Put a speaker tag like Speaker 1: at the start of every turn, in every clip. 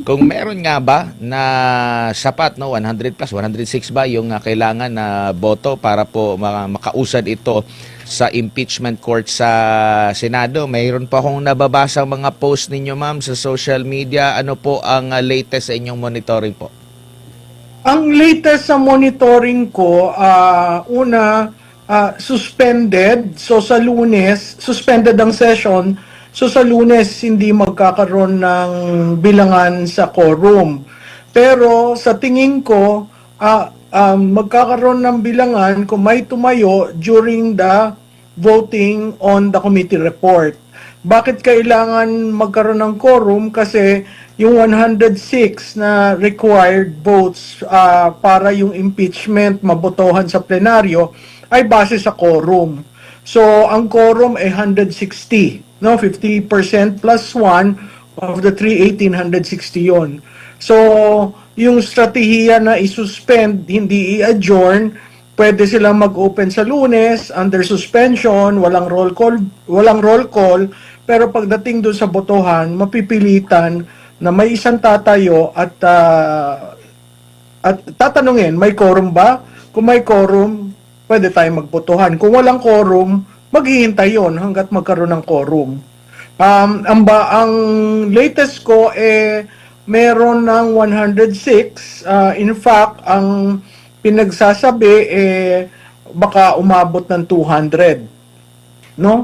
Speaker 1: Kung meron nga ba na sapat, no, 100 plus, 106 ba yung kailangan na boto para po makausad ito sa impeachment court sa Senado? Mayroon pa akong nababasa mga post ninyo, ma'am, sa social media. Ano po ang latest sa inyong monitoring po?
Speaker 2: Ang latest sa monitoring ko, suspended. So sa Lunes, suspended ang session. So sa Lunes, hindi magkakaroon ng bilangan sa quorum. Pero sa tingin ko, magkakaroon ng bilangan kung may tumayo during the voting on the committee report. Bakit kailangan magkaroon ng quorum? Kasi yung 106 na required votes para yung impeachment mabotohan sa plenaryo ay base sa quorum. So, ang quorum ay 160, no? 50% plus 1 of the 318, 160 yon. So, yung strategiya na isuspend, hindi i-adjourn, pwede silang mag-open sa Lunes under suspension, walang roll call, pero pagdating doon sa botohan, mapipilitan na may isang tatayo at tatanungin, may quorum ba? Kung may quorum, pwede tayong magbotohan. Kung walang quorum, maghihintay yon hanggat magkaroon ng quorum. Ang latest ko meron ng 106. In fact, ang pinagsasabi baka umabot ng 200. No?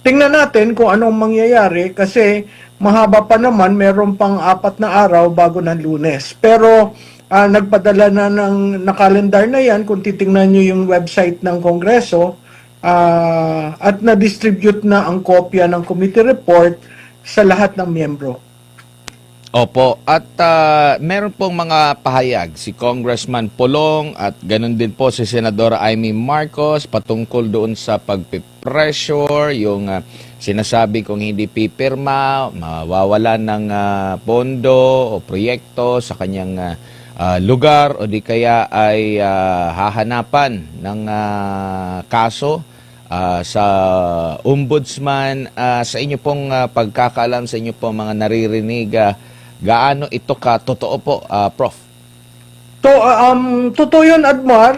Speaker 2: Tingnan natin kung anong mangyayari kasi mahaba pa naman, meron pang 4 na araw bago ng Lunes. Pero nagpadala na ng nakalendar na yan kung titingnan nyo yung website ng Kongreso at na-distribute na ang kopya ng committee report sa lahat ng miyembro.
Speaker 1: Opo, at meron pong mga pahayag si Congressman Pulong at ganun din po si Senadora Amy Marcos patungkol doon sa pagpipressure, yung sinasabi kung hindi pipirma, mawawalan ng pondo o proyekto sa kanyang lugar o di kaya ay hahanapan ng kaso sa ombudsman. Sa inyo pong pagkakaalam, sa inyo pong mga naririnig, gaano ito ka-totoo po, Prof?
Speaker 2: Totoo yun, Admar.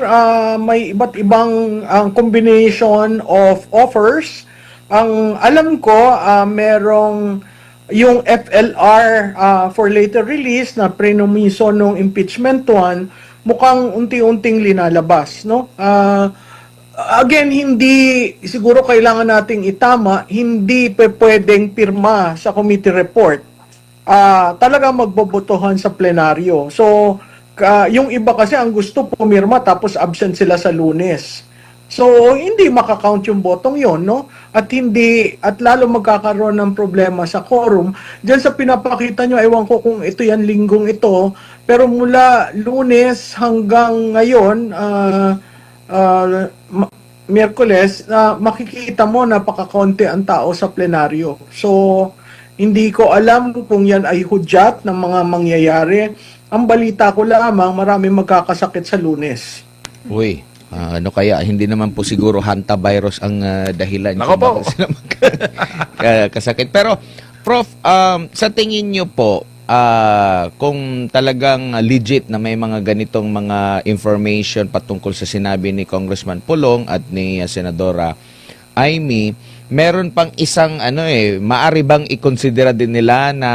Speaker 2: May iba't ibang combination of offers. Ang alam ko, merong yung FLR for later release na prenomiso ng impeachment 1, mukhang unti-unting linalabas, no? Again, hindi siguro kailangan nating itama, hindi pwedeng pirma sa committee report. Talaga magbobotohan sa plenaryo. So, yung iba kasi ang gusto pumirma tapos absent sila sa Lunes. So, hindi makakount yung botong yon, no? At lalo magkakaroon ng problema sa quorum. Diyan sa pinapakita nyo, ewan ko kung ito yan linggong ito, pero mula Lunes hanggang ngayon, Miyerkules, makikita mo napakakonti ang tao sa plenaryo. So, hindi ko alam kung yan ay hudyat ng mga mangyayari. Ang balita ko lamang, maraming magkakasakit sa Lunes.
Speaker 1: Uy, ano kaya? Hindi naman po siguro hantavirus ang dahilan.
Speaker 3: Nako po.
Speaker 1: Kasakit. Pero, Prof, sa tingin nyo po, kung talagang legit na may mga ganitong mga information patungkol sa sinabi ni Congressman Pulong at ni Senadora Amy, meron pang isang maaari bang ikonsidera din nila na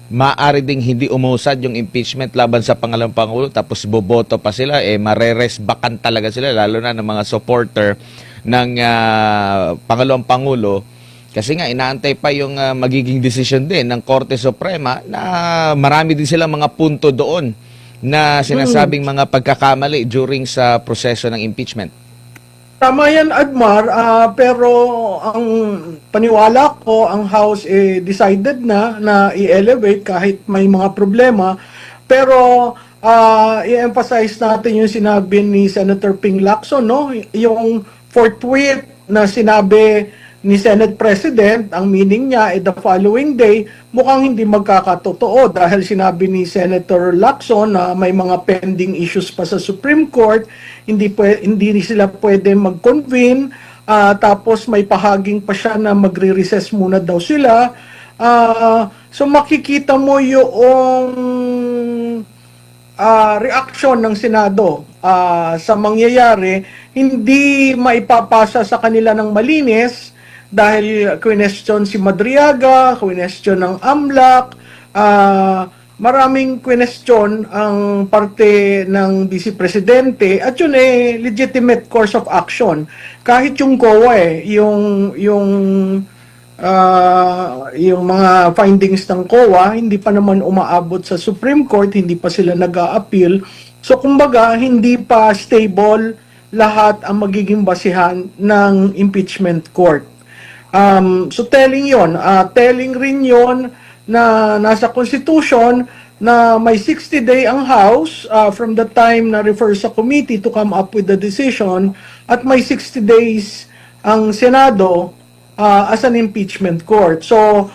Speaker 1: maaari ding hindi umusad yung impeachment laban sa pangalawang pangulo tapos boboto pa sila, mareresbakan talaga sila, lalo na ng mga supporter ng pangalawang pangulo. Kasi nga, inaantay pa yung magiging desisyon din ng Korte Suprema na marami din silang mga punto doon na sinasabing mga pagkakamali during sa proseso ng impeachment.
Speaker 2: Tama yan, Admar, pero ang paniwala ko, ang House decided na i-elevate kahit may mga problema. Pero i-emphasize natin yung sinabi ni Senator Ping Lacson, no? Yung forthwith na sinabi ni Senate President, ang meaning niya the following day, mukhang hindi magkakatotoo dahil sinabi ni Senator Lacson na may mga pending issues pa sa Supreme Court, hindi sila pwede mag-convene Tapos may pahaging pa siya na magre-recess muna daw sila. So makikita mo yung reaction ng Senado sa mangyayari, hindi maipapasa sa kanila ng malinis dahil question si Madriaga, question ng AMLAC, maraming question ang parte ng Vice Presidente at yun legitimate course of action. Kahit yung COA yung mga findings ng COA, hindi pa naman umaabot sa Supreme Court, hindi pa sila nag-a-appeal. So kumbaga, hindi pa stable lahat ang magiging basihan ng impeachment court. So telling yon, telling rin yon na nasa Constitution na may 60-day ang House from the time na refer sa committee to come up with the decision at may 60 days ang Senado as an impeachment court. So,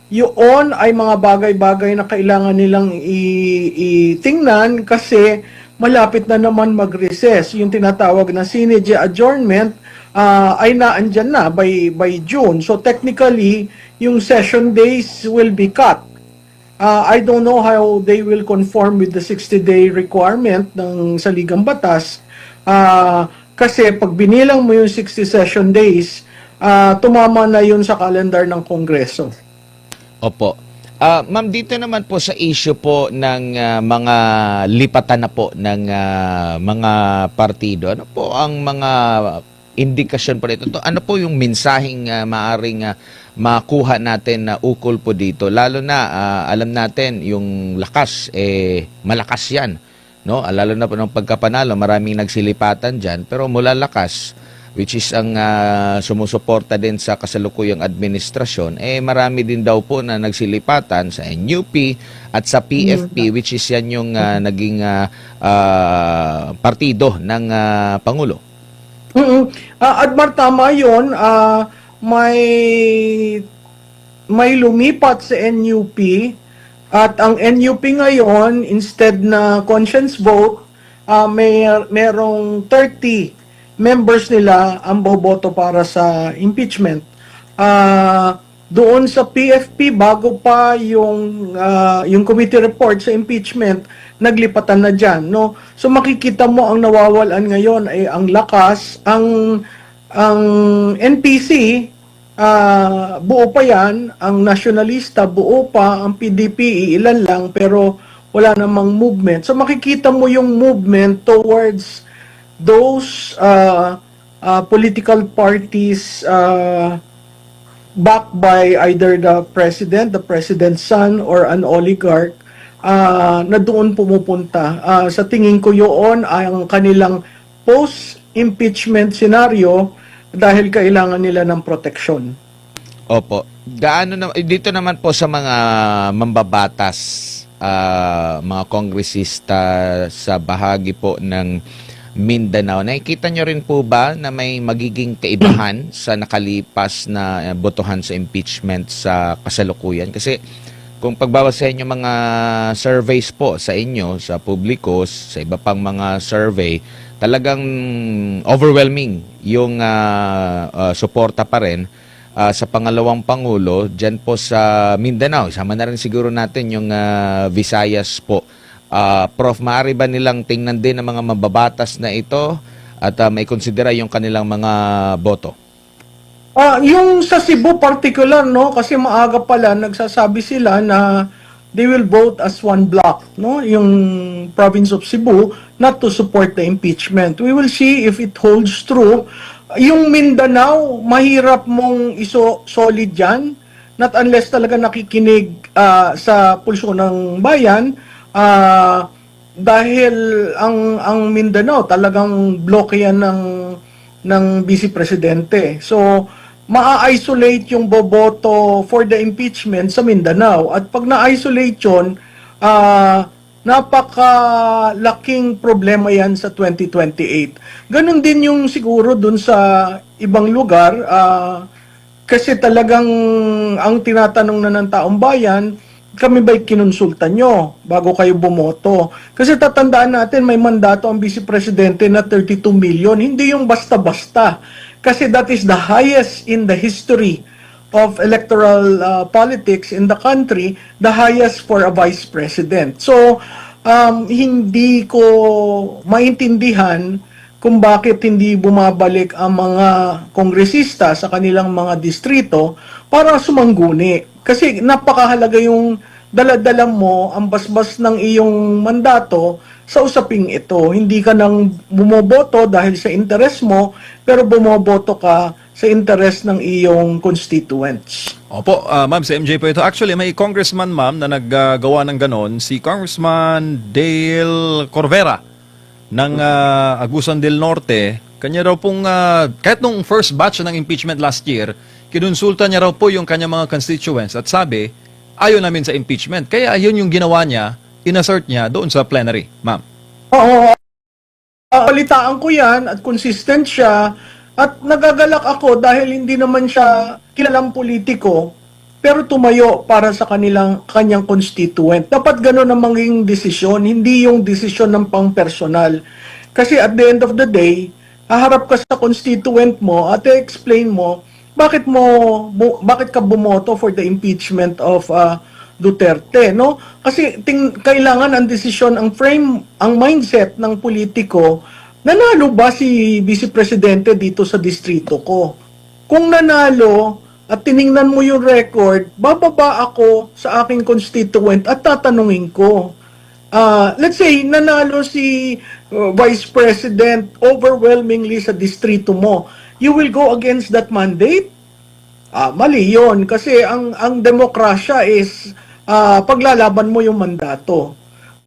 Speaker 2: yun ay mga bagay-bagay na kailangan nilang itingnan kasi malapit na naman mag-recess. Yung tinatawag na Sine adjournment ay naandyan na by June. So, technically, yung session days will be cut. I don't know how they will conform with the 60-day requirement ng saligang batas kasi pag binilang mo yung 60 session days, tumama na yun sa calendar ng Kongreso.
Speaker 1: Opo. Ma'am, dito naman po sa issue po ng mga lipatan na po ng mga partido, ano po ang mga indikasyon po dito? Ano po yung mensaheng maaring makuha natin na ukol po dito? Lalo na alam natin yung lakas, malakas yan. No? Lalo na po ng pagkapanalo, maraming nagsilipatan dyan. Pero mula lakas, which is ang sumusuporta din sa kasalukuyang administrasyon, marami din daw po na nagsilipatan sa NUP at sa PFP, which is yan yung naging partido ng Pangulo.
Speaker 2: Admar, tama yun. May lumipat sa NUP at ang NUP ngayon, instead na conscience vote, merong 30 members nila ang boboto para sa impeachment. Doon sa PFP, bago pa yung committee report sa impeachment, naglipatan na dyan. No? So makikita mo ang nawawalan ngayon ay ang lakas. Ang NPC, buo pa yan. Ang nationalista, buo pa. Ang PDP, ilan lang, pero wala namang movement. So makikita mo yung movement towards those political parties backed by either the president's son, or an oligarch na doon pumupunta. Sa tingin ko yun ay ang kanilang post-impeachment scenario dahil kailangan nila ng proteksyon.
Speaker 1: Opo. Dito naman po sa mga mambabatas, mga kongresista sa bahagi po ng Mindanao, nakikita nyo rin po ba na may magiging kaibahan sa nakalipas na botohan sa impeachment sa kasalukuyan? Kasi kung pagbabasahin yung mga surveys po sa inyo, sa publiko, sa iba pang mga survey, talagang overwhelming yung suporta pa rin sa pangalawang Pangulo dyan po sa Mindanao. Sama na rin siguro natin yung Visayas po. Prof, maaari ba nilang tingnan din ang mga mababatas na ito at may konsidera yung kanilang mga boto?
Speaker 2: Yung sa Cebu particular, no, kasi maaga pala nagsasabi sila na they will vote as one block, no, yung province of Cebu, not to support the impeachment. We will see if it holds true. Yung Mindanao, mahirap mong solid yan, not unless talaga nakikinig sa pulso ng bayan, dahil ang Mindanao talagang bloke yan ng Vice Presidente. So maa-isolate yung boboto for the impeachment sa Mindanao. At pag na-isolate yun, napakalaking problema yan sa 2028. Ganon din yung siguro dun sa ibang lugar, kasi talagang ang tinatanong na ng taong bayan, kami ba'y kinonsulta nyo bago kayo bumoto? Kasi tatandaan natin, may mandato ang Vice Presidente na 32 million. Hindi yung basta-basta. kasi that is the highest in the history of electoral politics in the country, the highest for a vice president. So, hindi ko maintindihan kung bakit hindi bumabalik ang mga kongresista sa kanilang mga distrito para sumangguni. Kasi napakahalaga yung dala-dala mo ang basbas ng iyong mandato sa usaping ito. Hindi ka nang bumoboto dahil sa interes mo, pero bumoboto ka sa interes ng iyong constituents.
Speaker 3: Opo, ma'am, si MJ po ito. Actually, may congressman, ma'am, na naggawa ng ganon, si Congressman Dale Corvera ng Agusan del Norte. Kanya raw pong, kahit nung first batch ng impeachment last year, kinonsulta niya raw po yung kanya mga constituents at sabi, ayaw namin sa impeachment. Kaya yun yung ginawa niya, inassert niya doon sa plenary, ma'am.
Speaker 2: Oo, balitaan ko yan at consistent siya at nagagalak ako dahil hindi naman siya kilalang politiko pero tumayo para sa kanyang constituent. Dapat gano'n ang maging desisyon, hindi yung desisyon ng pang-personal. Kasi at the end of the day, haharap ka sa constituent mo at i-explain mo bakit ka bumoto for the impeachment of Duterte, no? Kasi kailangan ang desisyon, ang frame, ang mindset ng politiko, nanalo ba si Vice Presidente dito sa distrito ko? Kung nanalo at tiningnan mo yung record, bababa ako sa aking constituent at tatanungin ko. Let's say, nanalo si Vice President overwhelmingly sa distrito mo. You will go against that mandate? Mali yun. Kasi ang demokrasya is paglalaban mo yung mandato.